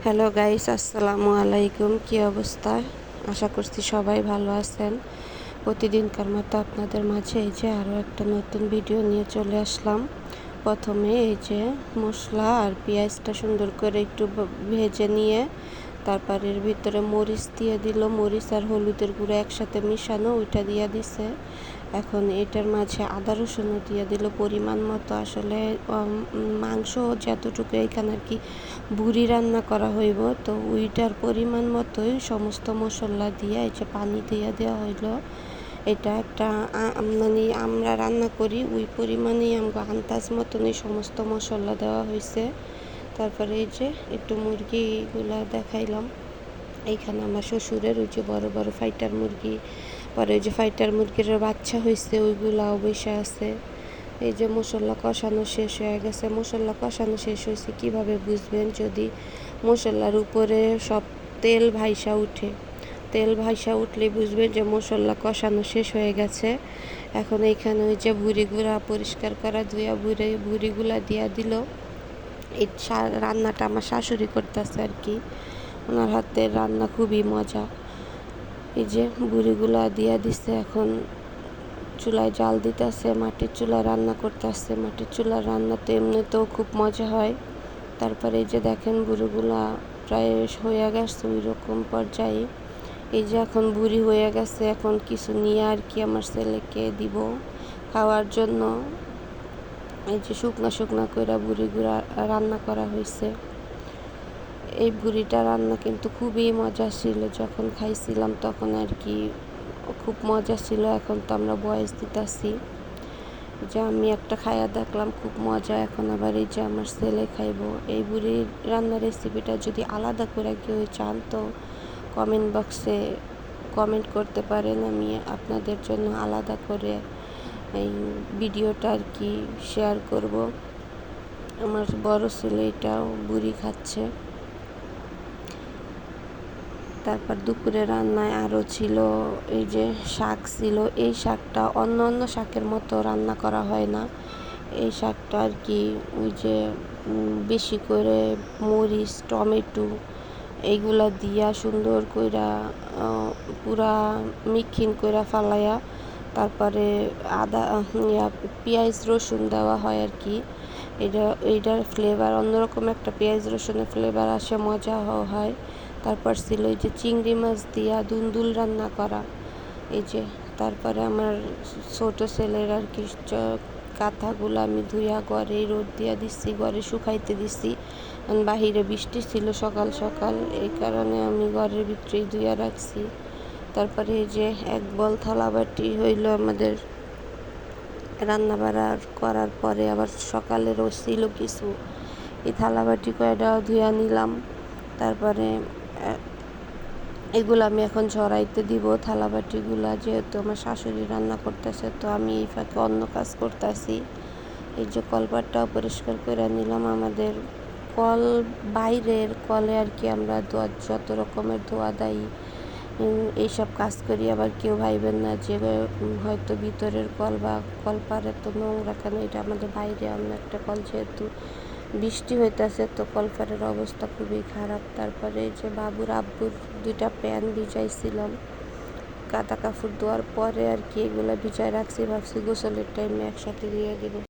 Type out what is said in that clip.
Hello guys, আসসালামু আলাইকুম। কী অবস্থা? আশা করছি সবাই ভালো আছেন। প্রতিদিনকার মতো আপনাদের মাঝে এই যে আরও একটা নতুন ভিডিও নিয়ে চলে আসলাম। প্রথমে এই যে মশলা আর পেঁয়াজটা সুন্দর করে একটু ভেজে নিয়ে তারপর এর ভিতরে মরিচ দিয়ে দিল, মরিচ আর হলুদের গুঁড়ো একসাথে মিশানো, ওইটা দিয়ে দিছে। এখন এটার মাঝে আদা রসুনও দিয়ে দিল পরিমাণ মতো। আসলে মাংস যতটুকু এখানে আর কি ভুড়ি রান্না করা হইব, তো ওইটার পরিমাণ মতোই সমস্ত মশলা দিয়ে এই যে পানি দিয়ে দেওয়া হইলো। এটা একটা মানে আমরা রান্না করি ওই পরিমাণেই আমাকে আন্দাজ মতনই সমস্ত মশলা দেওয়া হয়েছে। তারপরে এই যে একটু মুরগিগুলা দেখাইলাম। এইখানে আমার শ্বশুরের ওই যে বড় বড় ফাইটার মুরগি, পরে ওই যে ফাইটার মুরগির বাচ্চা হয়েছে ওইগুলাও বসে আছে। এই যে মশলা কষানো শেষ হয়ে গেছে। মশলা কষানো শেষ হয়েছে কীভাবে বুঝবেন? যদি মশলার উপরে সব তেল ভাইসা উঠে, তেল ভাইসা উঠলে বুঝবেন যে মশলা কষানো শেষ হয়ে গেছে। এখন এইখানে ওই যে ভুড়িগুলা পরিষ্কার করা ধুয়া ভুড়িগুলা দিয়া দিল। এই রান্নাটা আমার শাশুড়ি করতেছে আর কি, ওনার হাতের রান্না খুবই মজা। এই যে বুড়িগুলা দিয়া দিছে। এখন চুলায় জাল দিতেছে, মাটির চুলায় রান্না করতেছে। মাটির চুলার রান্না তো এমনিতেও খুব মজা হয়। তারপরে এই যে দেখেন বুড়িগুলা প্রায় হয়ে গেছে ওই রকম পর্যায়ে। এই যে এখন বুড়ি হয়ে গেছে, এখন কিছু নিয়ে আর কি আমার ছেলেকে দিব খাওয়ার জন্য। এই যে শুকনা শুকনা করে বুড়িগুলা রান্না করা হয়েছে। এই বুড়িটা রান্না কিন্তু খুবই মজা ছিল, যখন খাইছিলাম তখন আর কি খুব মজা ছিল। এখন তো আমরা বয়স দিতেছি, যে আমি একটা খাইয়া দেখলাম খুব মজা। এখন আবার এই যে আমার ছেলে খাইব। এই বুড়ির রান্নার রেসিপিটা যদি আলাদা করে কেউ চান তো কমেন্ট বক্সে কমেন্ট করতে পারেন, আমি আপনাদের জন্য আলাদা করে এই ভিডিওটা আর কি শেয়ার করব। আমার বড় ছেলে এটাও বুড়ি খাচ্ছে। তারপর দুপুরে রান্নায় আরও ছিল এই যে শাক ছিল। এই শাকটা অন্য অন্য শাকের মতো রান্না করা হয় না। এই শাকটা আর কি ওই যে বেশি করে মরিচ, টমেটো এইগুলা দিয়া সুন্দর কইরা পুরা মিক্ষিন কইরা ফালাইয়া তারপরে আদা পেঁয়াজ রসুন দেওয়া হয় আর কি। এইটার ফ্লেভার অন্যরকম, একটা পেঁয়াজ রসুনের ফ্লেভার আসে, মজা হয়। তারপর ছিল এই যে চিংড়ি মাছ দিয়া দুন্দুল রান্না করা। এই যে তারপরে আমার ছোট ছেলের আর কি কাঁথাগুলো আমি ধুইয়া ঘরে রোদ দিয়া দিচ্ছি, ঘরে শুকাইতে দিচ্ছি। বাহিরে বৃষ্টি ছিল সকাল সকাল, এই কারণে আমি ঘরের ভিতরেই ধুইয়া রাখছি। তারপরে এই যে এক বল থালা বাটি হইল আমাদের রান্না বাড়া করার পরে। আবার সকালেরও ছিল কিছু, এই থালা বাটি কয়টাও ধুইয়া নিলাম। তারপরে এগুলো আমি এখন ঝরাইতে দিব থালা বাটিগুলা, যেহেতু আমার শাশুড়ি রান্না করতেছে তো আমি এই ফাঁকে অন্য কাজ করতেছি। এই যে কলপাটটাও পরিষ্কার করে নিলাম। আমাদের কল বাইরের কলে আর কি আমরা যত রকমের ধোয়া দায়ী এইসব কাজ করি। আবার কেউ ভাইবেন না যে হয়তো ভিতরের কল বা কলপারে তো নোংরা কেন, এটা আমাদের বাইরে অন্য একটা কল, যেহেতু বৃষ্টি হইতেছে তো কলপারের অবস্থা খুবই খারাপ। তারপরে এই যে বাবুর আব্বুর 2টা প্যান ভিজাইছিলাম, কাদা কাপড় ধোয়ার পরে আর কি এগুলো ভিজায় রাখছি, ভাবছি গোসলের টাইমে একসাথে দিয়ে দেবো।